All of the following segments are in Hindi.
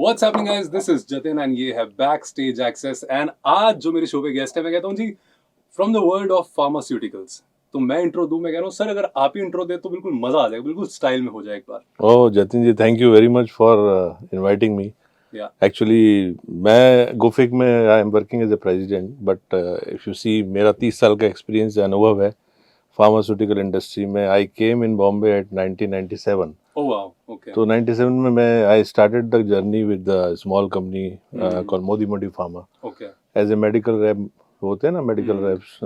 What's happening guys? This is Jatin and ये है Backstage Access and आज जो मेरे शो पे गेस्ट है मैं कहता हूँ जी from the world of pharmaceuticals. तो मैं इंट्रो दूं, मैं कह रहा हूँ सर अगर आप ही इंट्रो दे तो बिल्कुल मजा आ जाएगा, बिल्कुल स्टाइल में हो जाए एक बार। Oh, Jatin ji, thank you very much for inviting me. Yeah. Actually, मैं गुफिक में I am working as a president, but if you see मेरा 30 साल का एक्सपीरियंस अनुभव है फार्मास्यूटिकल इंडस्ट्री में. I came in Bombay at 1997. Oh wow. Okay. तो 97 में मैं I started the journey with the small company called Modi Modi Pharma Okay. As a medical rep. होते हैं ना मेडिकल रैप्स,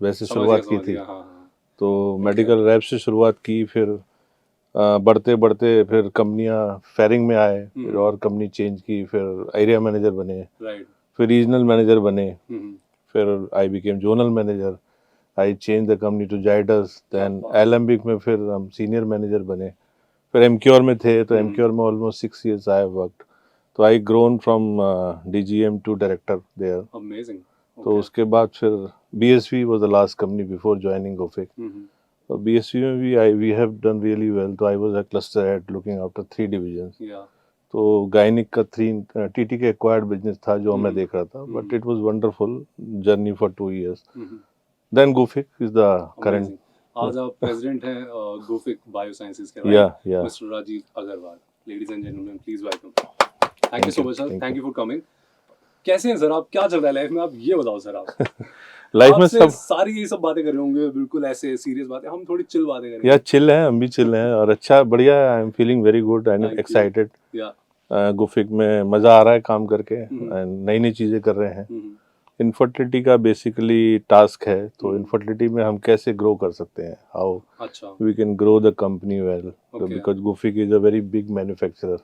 वैसे शुरुआत की थी. तो मेडिकल रैप से शुरुआत की, फिर बढ़ते बढ़ते फिर कंपनियां फेयरिंग में आए, फिर और कंपनी चेंज की, फिर एरिया मैनेजर बने, फिर रीजनल मैनेजर बने, फिर I became zonal manager. I change the company to Zydus. Then Alembic में फिर हम सीनियर मैनेजर बने. फिर एमक्योर में थे, तो एमक्योर में ऑलमोस्ट 6 years आई वर्कड. तो I grown from DGM to director there. Amazing. तो उसके बाद फिर BSV was the last company before joining Gufic. तो बीएसवी में भी we have done really well. तो I was a cluster head looking after 3 divisions. तो गायनिक का 3 टीटी के एक्वायर्ड बिजनेस था जो मैं देख रहा था, but it was wonderful journey for 2 years. Then Gufic is the current. आज आप प्रेसिडेंट हैं गोफिक बायोसाइंसेज के, right? Mister Rajeev Agarwal. Ladies and gentleman, please welcome. Thank you so much sir, thank you for coming. कैसे हैं सर आप? क्या चल रहा है लाइफ में? आप ये बताओ सर. आप लाइफ में सब सारी ये सब बातें कर रहे होंगे, बिल्कुल ऐसे सीरियस बातें. हम थोड़ी चिल बातें करेंगे. यार चिल है, हम भी चिल हैं और अच्छा बढ़िया. I am feeling very good and excited. Gufic में मजा आ रहा है काम करके एंड नई नई चीजें कर रहे हैं. इनफर्टिलिटी का बेसिकली टास्क है, तो इनफर्टिलिटी में हम कैसे ग्रो कर सकते हैं, how we can grow the company well, because Gufic is a very big manufacturer.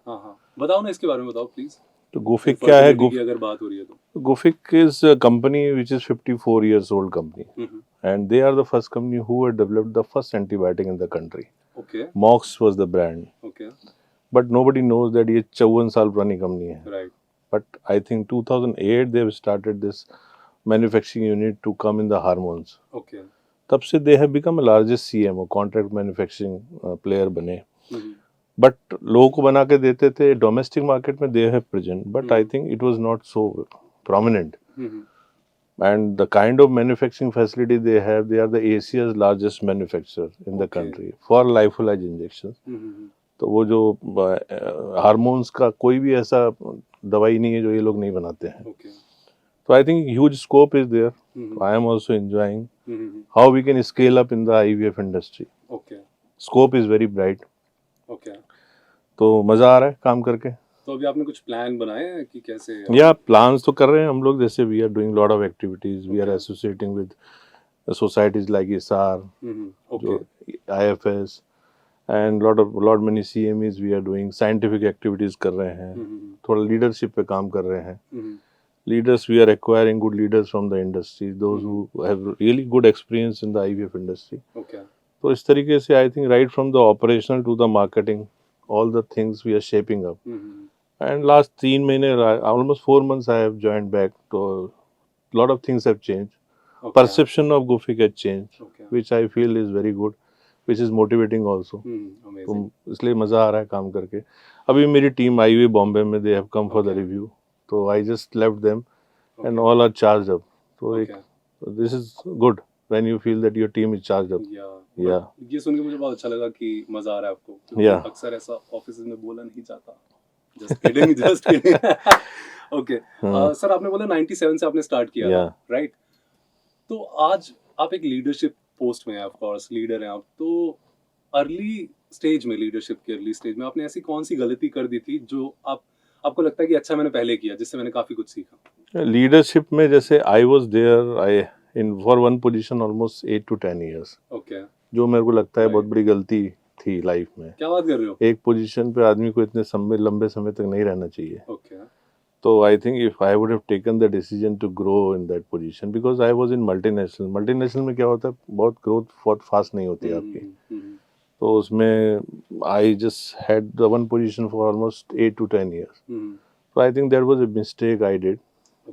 बताओ ना इसके बारे में, बताओ प्लीज. तो गुफिक क्या है? अगर बात हो रही है तो Gufic is a company which is 54 years old company, and they are the first company who had developed the first antibiotic in the country. Okay. Mox was the brand. Okay. But nobody knows that ये 54 साल पुरानी कंपनी है. Right. But I think 2008 they have started this manufacturing unit to come in the hormones. Okay. तब से they have become a largest CMO, contract manufacturing player बने. बट लोगों को बना के देते थे. डोमेस्टिक मार्केट में they have present, but I think it was not so prominent. And the kind of manufacturing facility they have, they are the Asia's largest manufacturer in the country for lyophilise injections. तो वो जो हार्मोन्स का कोई भी ऐसा दवाई नहीं है जो ये लोग नहीं बनाते हैं. तो I think huge scope is there. I am also enjoying how we can scale up in the IVF industry. Scope is very bright. तो मजा आ रहा है काम करके. तो अभी आपने कुछ प्लान बनाए हैं कि कैसे? या प्लान्स तो कर रहे हैं हम लोग. जैसे we are doing lot of activities. We are associating with societies like ISAR, जो IFS and lot many CMEs. We are doing scientific activities कर रहे हैं. थोड़ा लीडरशिप पे काम कर रहे हैं. Leaders, we are acquiring good leaders from the industry, those who have really good experience in the IVF industry. तो इस तरीके से I think right from the operational to the marketing, all the things we are shaping up. And last 3 महीने, almost 4 months I have joined back. So lot of things have changed. Perception of Gufic has changed, which I feel is very good, which is motivating also. तो इसलिए मजा आ रहा है काम करके. अभी मेरी टीम आई हुई बॉम्बे में. they have come for the review. तो I just left them and all are charged up. तो this is good when you feel that your team is charged up. ये सुन के मुझे बहुत अच्छा लगा कि मजा आ रहा है आपको. अक्सर ऐसा ऑफिस में बोला नहीं जाता. Just kidding, just kidding. Okay sir, आपने बोला 97 से आपने स्टार्ट किया, राइट? तो आज आप एक लीडरशिप पोस्ट में हैं, ऑफ कोर्स लीडर हैं आप. तो अर्ली स्टेज में, लीडरशिप के अर्ली स्टेज में आपने ऐसी कौन सी गलती कर दी थी जो आपको लगता है कि अच्छा मैंने पहले किया, जिससे मैंने काफी कुछ सीखा? लीडरशिप में जैसे I was there, I in for one position almost 8 to 10 years. Okay. जो मेरे को लगता है बहुत बड़ी गलती थी लाइफ में. क्या बात कर रहे हो? एक पोजीशन पे आदमी को इतने लंबे समय तक नहीं रहना चाहिए. ओके. तो I think if I would have taken the decision to grow in that position, because I was in multinational में क्या होता है, बहुत ग्रोथ बहुत फास्ट नहीं होती है आपकी. तो उसमें I just had the one position for almost 8 to 10 years. So I think that was a mistake I did.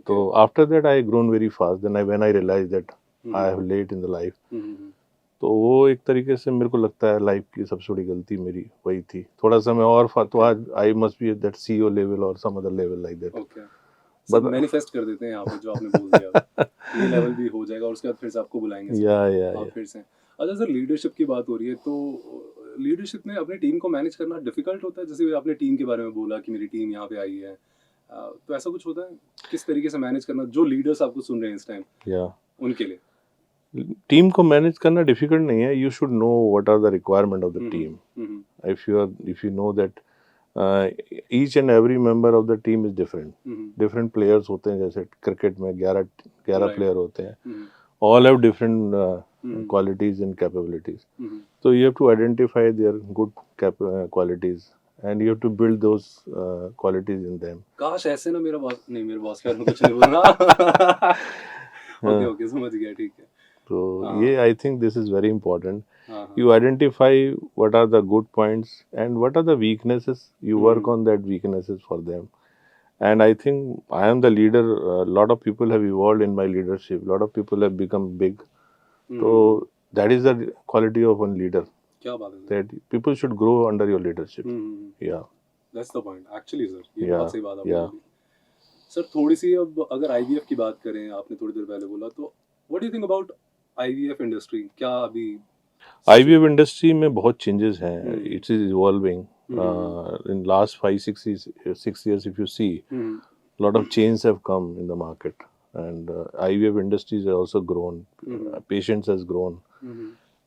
So after that I grown very fast. Then when I realized that I have late in the life. तो वो एक तरीके से मेरे को लगता है लाइफ की सबसे बड़ी गलती मेरी वही थी। थोड़ा सा मैं और तो आज I must be that CEO level और some other level like that. Okay, सब मैनिफेस्ट कर देते हैं यहाँ पे जो आपने बोल दिया। ये लेवल भी हो जाएगा और उसके बाद फिर से आपको बुलाएंगे सर। या फिर से। अच्छा सर, लीडरशिप की बात हो रही है तो लीडरशिप में अपनी टीम को मैनेज करना डिफिकल्ट होता है? जैसे आपने टीम के बारे में बोला कि मेरी टीम यहाँ पे आई है, तो ऐसा कुछ होता है? किस तरीके से मैनेज करना जो लीडर्स आपको सुन रहे हैं इस टाइम, या उनके लिए? टीम को मैनेज करना डिफिकल्ट नहीं है। You should know what are the requirement of the team. If you know that each and every member of the team is different. Different players होते हैं, जैसे क्रिकेट में 11 प्लेयर होते हैं, all have different qualities and capabilities. So you have to identify their good qualities and you have to build those qualities in them. काश ऐसे ना मेरा बॉस, नहीं मेरे बॉस के बारे में कुछ नहीं बोल रहा। ओके समझ गया, ठीक है। So I think this is very important. You identify what are the good points and what are the weaknesses. You work on that weaknesses for them. And I think I am the leader. A lot of people have evolved in my leadership. A lot of people have become big. So that is the quality of one leader. क्या बात है? That people should grow under your leadership. Yeah. That's the point. Actually sir, ये बहुत सही बात आपने बोली। सर थोड़ी सी अब अगर IVF की बात करें, आपने थोड़ी देर पहले बोला, तो what do you think about IVF industry? क्या अभी IVF industry में बहुत changes हैं. It is evolving. In last 6 years, if you see, a lot of changes have come in the market, and IVF industries have also grown. Patients has grown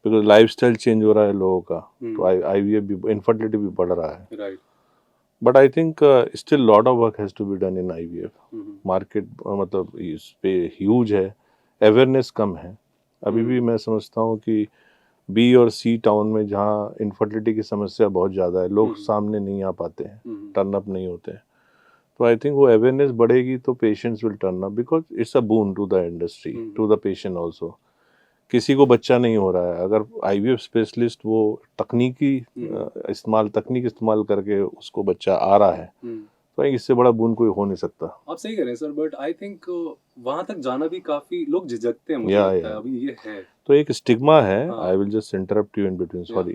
because lifestyle change हो रहा है लोगों का, तो IVF भी, infertility भी बढ़ रहा है. Right. But I think still lot of work has to be done in IVF. Market मतलब इस पे huge है, awareness कम है. अभी भी मैं समझता हूँ कि बी और सी टाउन में जहाँ इनफर्टिलिटी की समस्या बहुत ज़्यादा है, लोग सामने नहीं आ पाते हैं, टर्न अप नहीं होते हैं. तो आई थिंक वो अवेयरनेस बढ़ेगी तो patients will turn up, because it's a boon to the industry, to the patient also. किसी को बच्चा नहीं हो रहा है, अगर IVF स्पेशलिस्ट वो तकनीक इस्तेमाल करके उसको बच्चा आ रहा है, तो इससे बड़ा बून कोई हो नहीं सकता. आप सही कह रहे हैं सर, बट आई थिंक वहां तक जाना भी काफी लोग झिझकते हैं, मुझे लगता है अभी ये है. तो एक स्टिग्मा है. I will just interrupt you in between, sorry.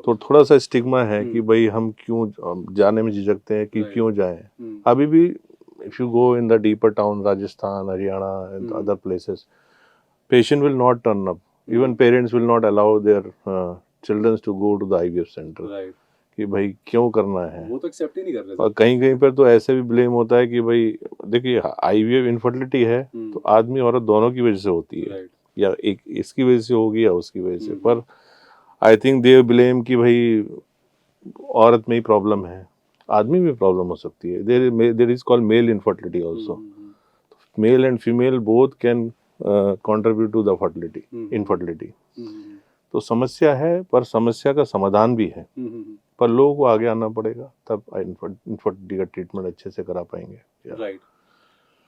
तो थोड़ा सा स्टिग्मा है कि भाई हम क्यों जाने में झिझकते हैं, कि क्यों जाएं. अभी भी if you go in the deeper town, Rajasthan, Haryana and other places, patient will not turn up. Even parents will not allow their children to go to the IVF center. Right. कि भाई क्यों करना है, वो तो एक्सेप्ट ही नहीं कर रहे. और कहीं पर तो ऐसे भी ब्लेम होता है कि भाई देखिए IVF इनफर्टिलिटी है तो आदमी औरत दोनों की वजह से होती है. Right. या एक इसकी वजह से होगी या उसकी वजह से. पर आई थिंक दे ब्लेम कि भाई औरत में ही प्रॉब्लम है, आदमी में प्रॉब्लम हो सकती है. There is called male infertility also. Male and female both can contribute to the infertility. तो समस्या है, पर समस्या का समाधान भी है. पर लोगों को आगे आना पड़ेगा, तब इनफर्टिलिटी का ट्रीटमेंट अच्छे से करा पाएंगे. राइट.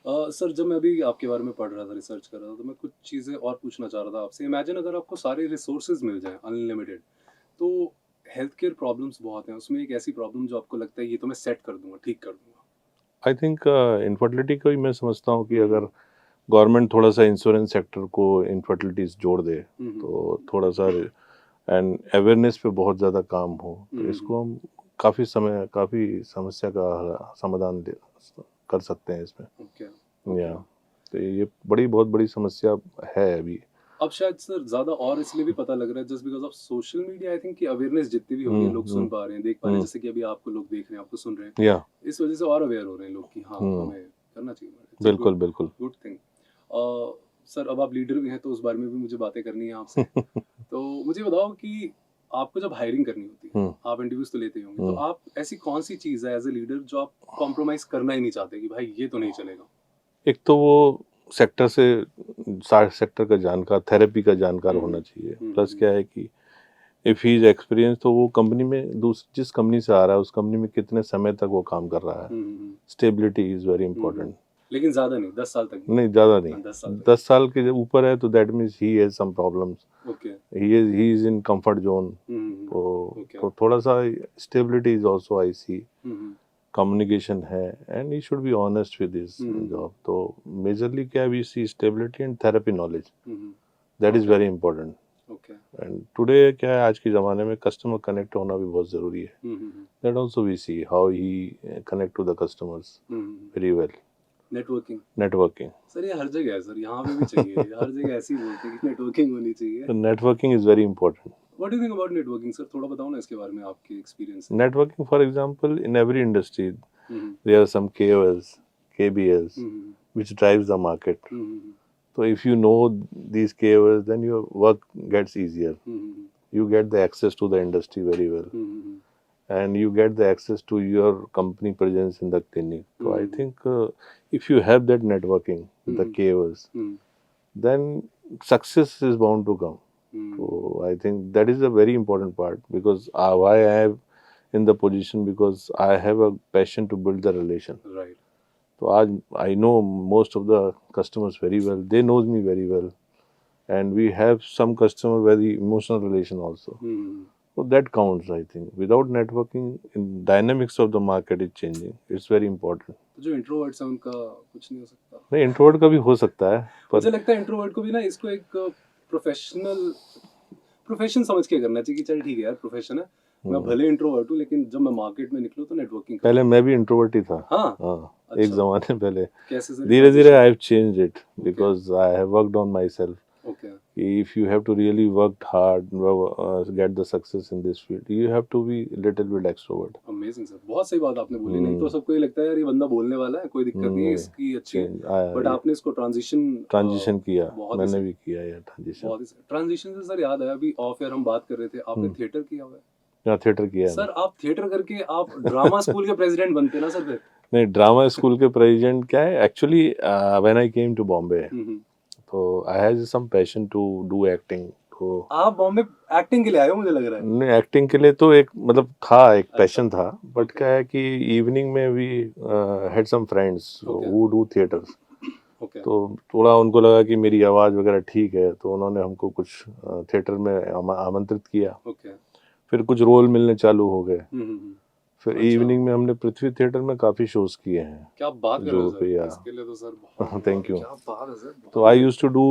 सर जब मैं अभी आपके बारे में पढ़ रहा था, रिसर्च कर रहा था, तो मैं कुछ चीज़ें और पूछना चाह रहा था आपसे. इमेजिन अगर आपको सारे रिसोर्सेज मिल जाएं अनलिमिटेड, तो हेल्थ केयर प्रॉब्लम्स बहुत हैं, उसमें एक ऐसी प्रॉब्लम जो आपको लगता है ये तो मैं सेट कर दूंगा, ठीक कर दूंगा. आई थिंक इनफर्टिलिटी को ही मैं समझता हूँ कि अगर गवर्नमेंट थोड़ा सा इंश्योरेंस सेक्टर को इनफर्टिलिटीज जोड़ दे, तो थोड़ा सा एंड अवेयरनेस पे बहुत ज़्यादा काम हो, तो इसको हम काफ़ी समस्या का समाधान कर सकते हैं इसमें. या तो ये बहुत बड़ी समस्या है अभी. अब शायद सर ज़्यादा और इसलिए भी पता लग रहा है just because of social media. I think कि अवेयरनेस जितनी भी होगी, लोग सुन पा रहे हैं, देख पा रहे हैं, जैसे कि अभी आपको लोग देख रहे हैं, आपको सुन रहे हैं, इस वजह से और अवेयर हो रहे हैं लोग कि हाँ हमें करना चाहिए. बिल्कुल. Good thing. सर अब आप लीडर भी हैं तो उस बारे में भी मुझे बातें करनी है आपसे. तो मुझे बताओ कि आपको जब हायरिंग करनी होती है, आप इंटरव्यूज तो लेते ही होंगे, तो आप ऐसी कौन सी चीज़ है एज ए लीडर जो आप कॉम्प्रोमाइज करना ही नहीं चाहते कि भाई ये तो नहीं चलेगा? एक तो वो सेक्टर का जानकार, थेरेपी का जानकार होना चाहिए. प्लस क्या है कि इफ ही इज एक्सपीरियंस, तो वो कंपनी में जिस कंपनी से आ रहा है उस कंपनी में कितने समय तक वो काम कर रहा है. Stability is very important. लेकिन ज़्यादा नहीं, 10 साल तक नहीं, ज़्यादा नहीं. 10 साल के ऊपर है तो that means he has some problems. He is in comfort zone. तो थोड़ा सा stability is also I see. Communication है and he should be honest with his job. तो मेजरली क्या we see stability and therapy knowledge, that is very important. Okay. And today क्या है, आज के ज़माने में कस्टमर कनेक्ट होना भी बहुत ज़रूरी है. That also we see how he connect to the customers very well. Networking sir ये हर जगह है सर, यहाँ पे भी चाहिए, हर जगह ऐसे ही बोलते हैं कि नेटवर्किंग होनी चाहिए. Networking is very important. What do you think about networking, sir? थोड़ा बताओ ना इसके बारे में, आपके एक्सपीरियंस से. Networking, for example, in every industry, there are some KOLs, KBLs, which drives the market. So if you know these KOLs, then your work gets easier. You get the access to the industry very well, and you get the access to your company presence in the clinic. So I think if you have that networking with the KOLs, then success is bound to come. So I think that is a very important part, because why I am in the position, because I have a passion to build the relation. Right. So I know most of the customers very well. They knows me very well, and we have some customer very emotional relation also. So that counts, I think. Without networking, in dynamics of the market is changing. It's very important. तो जो इंट्रोवर्ट्स हैं उनका कुछ नहीं हो सकता? नहीं, इंट्रोवर्ट का भी हो सकता है, पर मुझे लगता है इंट्रोवर्ट को भी ना इसको एक प्रोफेशन समझ के करना चाहिए कि चल ठीक है यार, प्रोफेशन है, मैं भले इंट्रोवर्ट हूँ लेकिन जब मैं मार्केट में निकलूँ तो नेटवर्किंग. पहले मैं भी इंट्रोवर्ट ही था. हाँ, अच्छा. एक जमाने पहले. कैसे सर? धीरे धीरे I have changed it, because I have worked on my self. Okay. If you have to really work hard, get the success in this field, you have to be little bit extrovert. Amazing sir, बहुत सही बात आपने बोली. नहीं तो सबको ये लगता है यार ये बंदा बोलने वाला है, कोई दिक्कत नहीं है, इसकी अच्छी है, बट आपने इसको ट्रांजिशन किया. मैंने भी किया यार ट्रांजिशन. बहुत ही ट्रांजिशन से सर याद आया, अभी ऑफ एयर हम बात कर रहे थे, आपने थिएटर किया हुआ है. हाँ, थिएटर किया है. सर आप थिएटर करके आप ड्रामा स्कूल के प्रेसिडेंट बनते ना सर फिर? नहीं, ड्रामा स्कूल के प्रेसिडेंट क्या है, actually when I came to Bombay, तो I have some passion to do acting. तो आप बॉम्बे एक्टिंग के लिए आए हो मुझे लग रहा है. नहीं, एक्टिंग के लिए तो एक मतलब था, एक पैशन था, बट क्या है कि इवनिंग में we had some friends who do theatres. तो थोड़ा उनको लगा कि मेरी आवाज़ वगैरह ठीक है, तो उन्होंने हमको कुछ थिएटर में आमंत्रित किया. फिर कुछ रोल मिलने चालू हो गए. फिर इवनिंग में हमने पृथ्वी थिएटर में काफी शोज किए हैं. क्या बात कर रहे हो सर, इसके लिए तो सर थैंक यू. क्या बात है सर. तो I used to do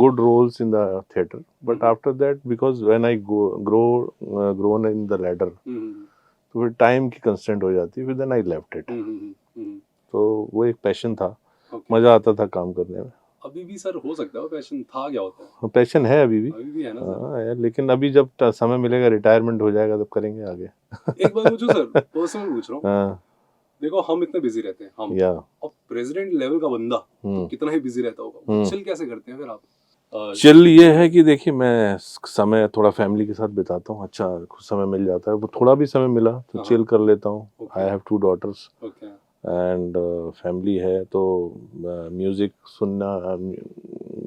good roles in the theatre, but after that because when I grown in the ladder, तो फिर टाइम की कंस्ट्रेंट हो जाती है, फिर देन आई लेफ्ट इट. तो वो एक पैशन था, मजा आता था काम करने में. अभी भी सर हो सकता है वो पैशन था, क्या होता है? पैशन है अभी भी है ना सर? हाँ यार, लेकिन अभी जब समय मिलेगा, रिटायरमेंट हो जाएगा, तब करेंगे आगे. एक बात पूछूं सर, पर्सनल पूछ रहा हूँ. हाँ. देखो हम इतने बिजी रहते हैं, हम और प्रेसिडेंट लेवल का बंदा तो कितना ही बिजी रहता होगा, चिल कैसे करते हैं फिर आप? चिल ये है कि देखिए, मैं समय थोड़ा फैमिली के साथ बिताता हूँ. अच्छा, कुछ समय मिल जाता है, वो थोड़ा भी समय मिला तो चिल कर लेता हूँ. I have 2 daughters and family है, तो म्यूज़िक सुनना,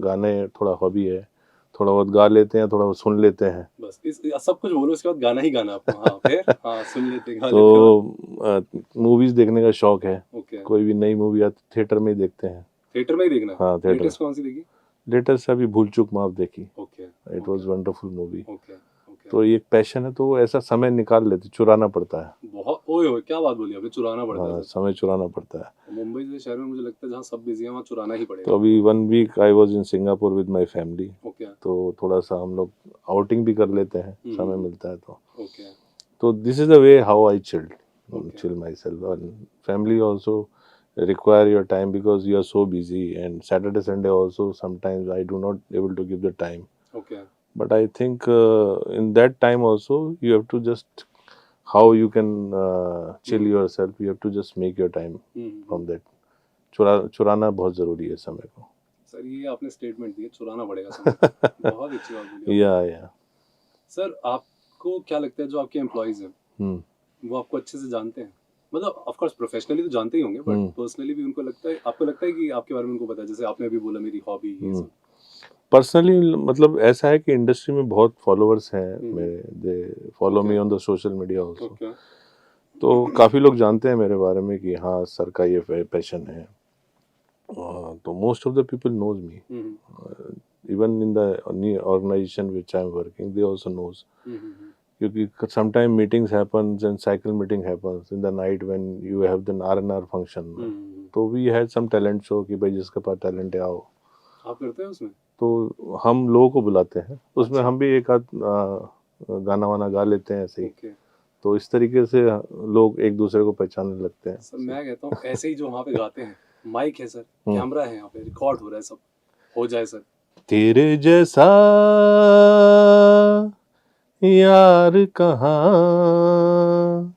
गाने थोड़ा हॉबी है, थोड़ा बहुत गा लेते हैं, थोड़ा बहुत सुन लेते हैं. बस सब कुछ बोलो, उसके बाद गाना ही गाना आपको. हाँ, फिर हाँ, सुन लेते हैं. तो मूवीज देखने का शौक है. कोई भी नई मूवी आती थिएटर में ही देखते हैं. थिएटर में ही देखना? हाँ, थिएटर. कौन सी देखी? लेटेस्ट अभी भूल चूक माफ देखी. It was wonderful movie. तो ये एक पैशन है, तो ऐसा समय निकाल लेते, चुराना पड़ता है. बहुत ओए क्या बात बोली आपने, चुराना पड़ता है. समय चुराना पड़ता है. मुंबई जैसे शहर में मुझे लगता है जहाँ सब बिजी हैं वहाँ चुराना ही पड़ेगा. तो अभी 1 week I was in Singapore with my family. तो थोड़ा सा हम लोग आउटिंग भी कर लेते हैं, समय मिलता है तो. तो this is the way how I chill my self. And family also require your time because you are so busy, and Saturday Sunday also sometimes I do not able to give the time. But I think in that time also you have to just how you can chill yourself, you have to just make your time from that. चुराना बहुत जरूरी है समय को. सर ये आपने स्टेटमेंट दी, चुराना पड़ेगा समय. बहुत अच्छी बात बोली. या सर आपको क्या लगता है जो आपके एम्प्लॉइज हैं वो आपको अच्छे से जानते हैं? मतलब ऑफ कोर्स प्रोफेशनली तो जानते ही होंगे, बट पर्सनली भी उनको लगता है, आपको लगता है कि आपके बारे में उनको पता है? जैसे आपने अभी बोला मेरी हॉबी ये सब. पर्सनली मतलब ऐसा है कि इंडस्ट्री में बहुत फॉलोअर्स हैं मेरे. They follow me on the social media also. तो काफ़ी लोग जानते हैं मेरे बारे में कि हाँ सर का ये पैशन है. तो most of the people knows me. Even in the organization which I am working, they also knows. क्योंकि sometime meetings happens and cycle meeting happens in the night when you have the R&R function. तो we had some talent show कि भाई जिसके पास टैलेंट है आओ. आप करते हैं उसमें? तो हम लोगों को बुलाते हैं, उसमें अच्छा। हम भी एक आध गाना वाना गा लेते हैं ऐसे ही। ओके तो इस तरीके से लोग एक दूसरे को पहचानने लगते हैं। सर, मैं कहता हूँ ऐसे ही जो वहाँ पे गाते हैं, माइक है सर, कैमरा है यहाँ पे, रिकॉर्ड हो रहा है, सब हो जाए सर। तेरे जैसा यार कहाँ,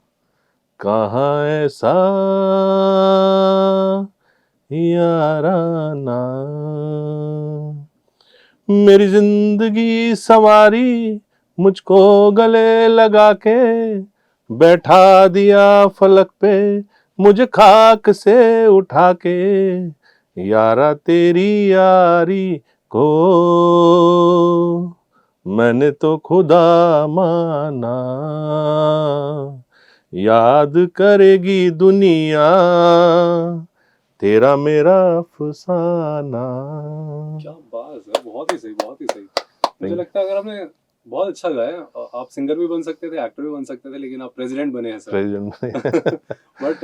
कहाँ ऐसा याराना, मेरी जिंदगी संवारी मुझको गले लगा के, बैठा दिया फलक पे मुझे खाक से उठा के, यारा तेरी यारी को मैंने तो खुदा माना, याद करेगी दुनिया तेरा मेरा अफसाना। क्या बात है सर, बहुत ही सही, बहुत ही सही। मुझे लगता है अगर आपने बहुत अच्छा गाया, आप सिंगर भी बन सकते थे, एक्टर भी बन सकते थे, लेकिन आप प्रेसिडेंट बने हैं सर। प्रेजेंट बट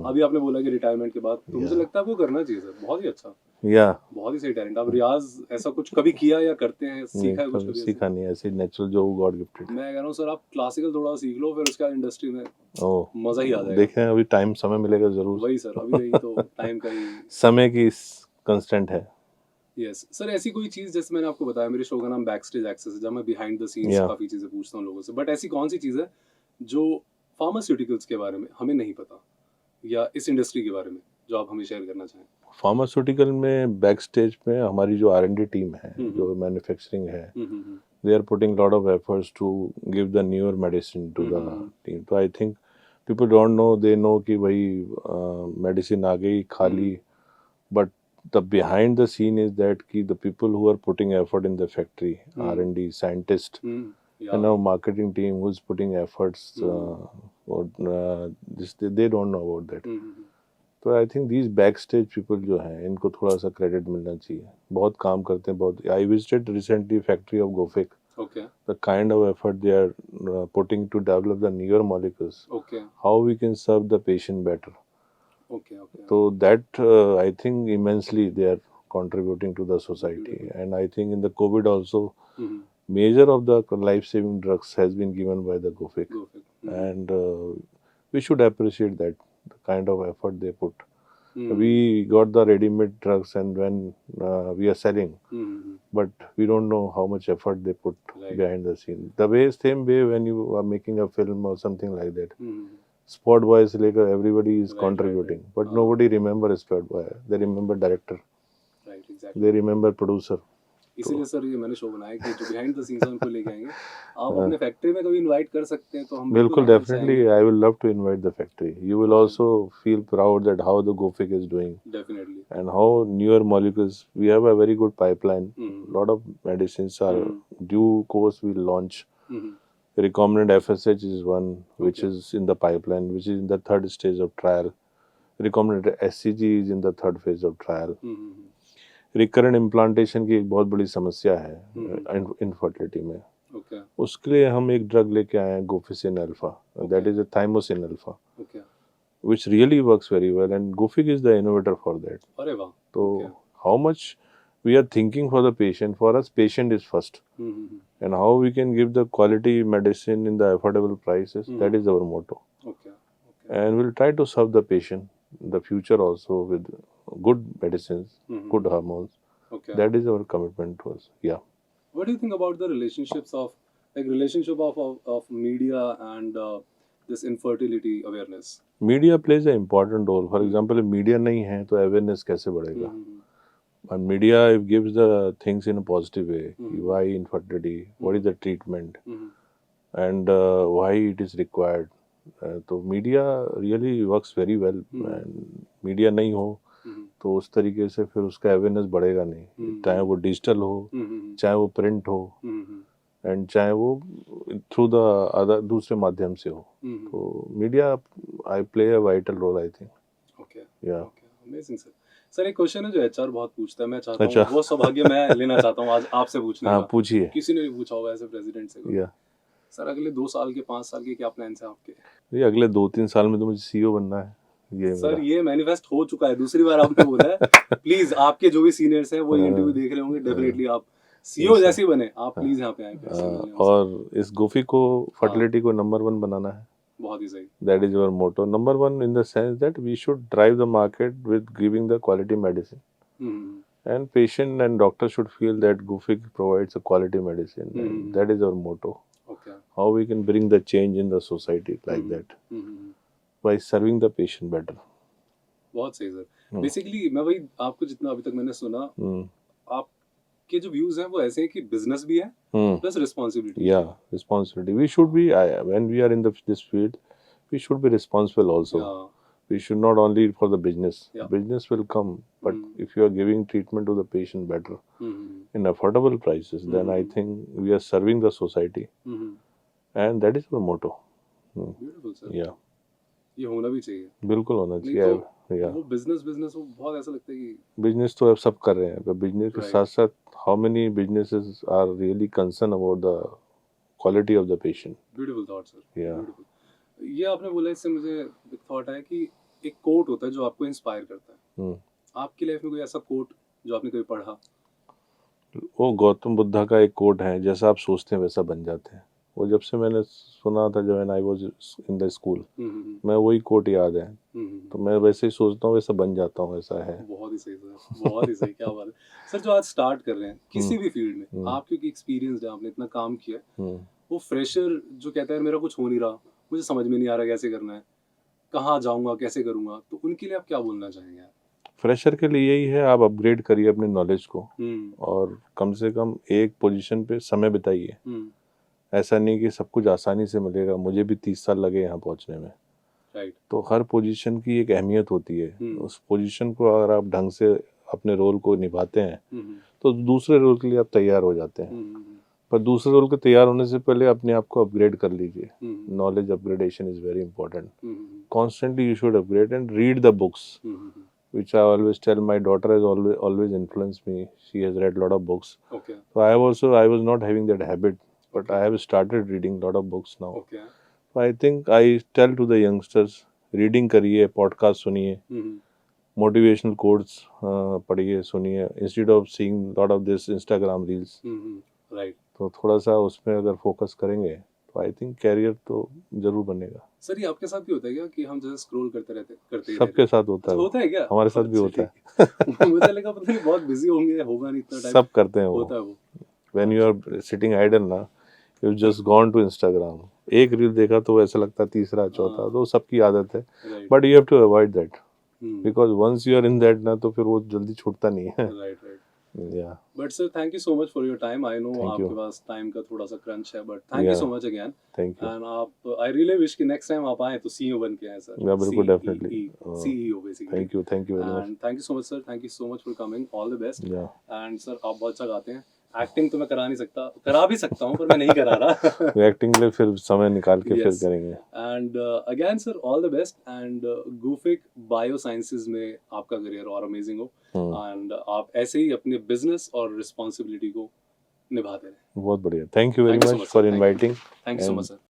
अभी आपने बोला कि रिटायरमेंट के बाद, तो मुझे लगता है आपको करना चाहिए सर, बहुत ही अच्छा, या बहुत ही सही टैलेंट। आप रियाज ऐसा कुछ कभी किया या करते हैं, सीखा है कुछ नहीं, कभी ऐसे? सीखा नहीं, ऐसे नेचुरल जो गॉड गिफ्टेड। मैं कह रहा हूँ सर, आप क्लासिकल थोड़ा सीख लो, फिर उसके बाद इंडस्ट्री में ओ मजा ही आ जाएगा। देखें, अभी टाइम समय मिलेगा जरूर। वही सर, अभी वही तो टाइम का ही। समय की कंस्टेंट है। यस सर, ऐसी कोई चीज, जैसे मैंने आपको बताया मेरे शो का नाम बैक स्टेज एक्सेस है, जहाँ मैं बिहाइंड द सीन्स या काफी चीजें पूछता हूँ लोगों से, बट ऐसी कौन सी चीज है जो फार्मास्यूटिकल्स के बारे में हमें नहीं पता, या इस इंडस्ट्री के बारे में जो आप हमें शेयर करना चाहें? फार्मास्यूटिकल में बैक स्टेज में हमारी जो R&D टीम है, जो मैन्युफैक्चरिंग है, they are putting a lot of efforts to give the newer medicine to the team. तो I think people don't know, they know कि भाई medicine आ गई खा ली, but the behind the scene is that कि the people who are putting effort in the factory, R&D scientist, and now marketing team who's putting efforts, or this they don't know about that. तो I think these back stage people जो हैं, इनको थोड़ा सा क्रेडिट मिलना चाहिए, बहुत काम करते हैं, बहुत। I visited recently factory of Gufic, Okay. the kind of effort they are putting to develop the newer molecules, Okay. how we can serve the patient better. Okay. Okay. So that I think immensely they are contributing to the society. And I think in the COVID also, major of the life-saving drugs has been given by the Gofic. And we should appreciate that, the kind of effort they put. We got the ready-made drugs, and when we are selling, but we don't know how much effort they put behind the scene. The way, same way when you are making a film or something like that, spot boy से लेकर everybody is contributing, but nobody remember spot boy. They remember director, Right, exactly. they remember producer. इसीलिए सर ये मैंने शो बनाया कि जो बिहाइंड द सीन्स उनको लेके आएंगे। आप अपने फैक्ट्री में कभी इनवाइट कर सकते हैं, तो हम बिल्कुल, definitely I will love to invite the factory. You will also feel proud that how the Gofic is doing. Definitely. And how newer molecules, we have a very good pipeline. Lot of medicines are due course we'll launch. Recombinant FSH is one which is in the pipeline, which is in the third stage of trial. Recombinant SCG is in the third phase of trial. Recurrent implantation की एक बहुत बड़ी समस्या है इनफर्टिलिटी में। Okay. उसके लिए हम एक ड्रग लेके आए हैं, Gufisin alpha, that is a thymosin alpha, Okay. which really works very well, and Gofic is the innovator for that. अरे वाह। So how much we are thinking for the patient, for us patient is first, and how we can give the quality medicine in the affordable prices, that is our motto. Okay. And we'll try to serve the patient in the future also with good medicines, good hormones. Okay. That is our commitment to us. Yeah. What do you think about the relationships of media and this infertility awareness? Media plays an important role. For example, if media नहीं है तो awareness कैसे बढ़ेगा? And media gives the things in a positive way. Why infertility? What is the treatment? And why it is required? तो media really works very well. And media नहीं हो तो उस तरीके से फिर उसका अवेयरनेस बढ़ेगा नहीं, चाहे वो डिजिटल हो, चाहे वो प्रिंट हो, एंड चाहे वो थ्रू द अदर दूसरे माध्यम से हो। तो media I play a vital role, I think. Okay, yeah amazing sir. Sir एक क्वेश्चन है जो एचआर बहुत पूछता है, मैं चाहता हूँ वो सौभाग्य मैं लेना चाहता हूँ आज आपसे पूछने का। पूछिए। किसी ने भी पूछा होगा ऐसे प्रेसिडेंट से। या सर अगले 2 साल के 5 साल के क्या प्लान है आपके? ये अगले 2-3 साल में तो मुझे सीईओ बनना है। ये सर मेरा ये मैनिफेस्ट हो चुका है, दूसरी बार आपने बोला है। प्लीज आपके जो भी सीनियर्स हैं वो ये इंटरव्यू देख रहे होंगे, डेफिनेटली आप सीईओ Yes, sir. जैसे ही बने, आप प्लीज यहाँ पे आए फिर से मिलने हमसे। और इस गुफी को फर्टिलिटी को नंबर 1 बनाना है. बहुत ही सही। That is our motto. Number 1 in the sense that we should drive the market with giving the quality medicine. Hmm, And patient and doctor should feel that Gufic provides a quality medicine. And that is our motto. Okay. How we can bring the change in the society like that by serving the patient better. बहुत सही सर। बेसिकली मैं वही आपको जितना अभी तक मैंने सुना, आपके जो व्यूज हैं वो ऐसे हैं कि बिजनेस भी है plus responsibility. Yeah, responsibility. We should be when we are in this field, we should be responsible also. We should not only for the business. Yeah. Business will come, but if you are giving treatment to the patient better in affordable prices, then I think we are serving the society, and that is our motto. Beautiful sir. Yeah, ये होना भी चाहिए। बिल्कुल होना नहीं चाहिए. तो Yeah, वो बिजनेस वो बहुत ऐसा लगता है कि business तो अब सब कर रहे हैं. but business के Right. साथ साथ how many businesses are really concerned about the quality of the patient? Beautiful thought sir. Yeah. Beautiful. ये आपने बोला, इससे मुझे एक थॉट आया कि एक कोट होता है जो आपको इंस्पायर करता है। हम्म. आपकी लाइफ में कोई ऐसा कोट जो आपने कभी पढ़ा? वो गौतम बुद्धा का एक कोट है, जैसा आप सोचते हैं वैसा बन जाते हैं. वो जब से मैंने सुना था, जब आई वाज इन द स्कूल, मैं वही कोट याद है. तो मैं वैसे ही सोचता हूँ वैसा बन जाता हूँ, ऐसा है. बहुत ही सही सर, बहुत ही सही। क्या बात है सर। जो आज स्टार्ट कर रहे हैं किसी भी फील्ड में, आप क्योंकि एक्सपीरियंस है, आपने इतना काम किया है, वो फ्रेशर जो कहता है मेरा कुछ हो नहीं रहा, मुझे समझ में नहीं आ रहा कैसे करना है, कहाँ जाऊंगा, कैसे करूंगा, तो उनके लिए आप क्या बोलना चाहेंगे आप? फ्रेशर के लिए यही है, आप अपग्रेड करिए अपने नॉलेज को और कम से कम एक पोजीशन पे समय बिताइए. ऐसा नहीं कि सब कुछ आसानी से मिलेगा. मुझे भी 30 साल लगे यहाँ पहुँचने में. राइट। तो हर पोजीशन की एक अहमियत होती है. उस पोजीशन को अगर आप ढंग से अपने रोल को निभाते हैं तो दूसरे रोल के लिए आप तैयार हो जाते हैं. पर दूसरे रोल के तैयार होने से पहले अपने आप को अपग्रेड कर लीजिए. Knowledge upgradation is very important. Constantly you should upgrade and read the books, which I always tell. My daughter has always influenced me. She has read a lot of books. Okay. So I was not having that habit, but I have started reading a lot of books now. Okay. So I think I tell to the youngsters, reading करिए, podcast सुनिए, motivational quotes पढ़िए, सुनिए, instead of seeing lot of this Instagram reels. Right. तो थोड़ा सा उसमें अगर फोकस करेंगे तो आई थिंक कैरियर तो जरूर बनेगा. सर ये आपके साथ भी होता है क्या कि हम जैसे स्क्रॉल करते ही सबके साथ होता है. होता है क्या? हमारे साथ भी होता है. मुझे लगा पता नहीं बहुत बिजी होंगे, होगा नहीं इतना टाइम. सब करते हैं होता है वो. वो। When you are sitting idle ना, you just gone to Instagram. एक रील देखा तो ऐसा लगता है तीसरा चौथा, तो सबकी आदत है. Right. But you have to avoid that. Because once you are in that ना, तो फिर वो जल्दी छूटता नहीं है. Right. Yeah. But sir, thank you so much for your time. I know Thank आपके you. पास टाइम का थोड़ा सा क्रंच है, but thank you Yeah. so much again. Thank you. And आप, I really wish कि next time आप आए तो CEO बन के आए सर. Yeah, बिल्कुल, definitely. CEO basically. Thank you very much. And thank you so much sir. Thank you so much for coming. All the best. Yeah. And sir आप बहुत अच्छा गाते हैं. एक्टिंग तो मैं करा नहीं सकता, करा भी सकता हूँ पर मैं नहीं करा रहा. एक्टिंग के लिए फिर समय निकाल के फिर Yes. करेंगे. And again sir, all the best. And Gufic Biosciences में आपका करियर और अमेजिंग हो. And आप ऐसे ही अपने बिजनेस और रिस्पॉन्सिबिलिटी को निभाते रहें. बहुत बढ़िया. Thank you very Thank you so much much, for sir. Thank you. inviting. Thank you so And much sir.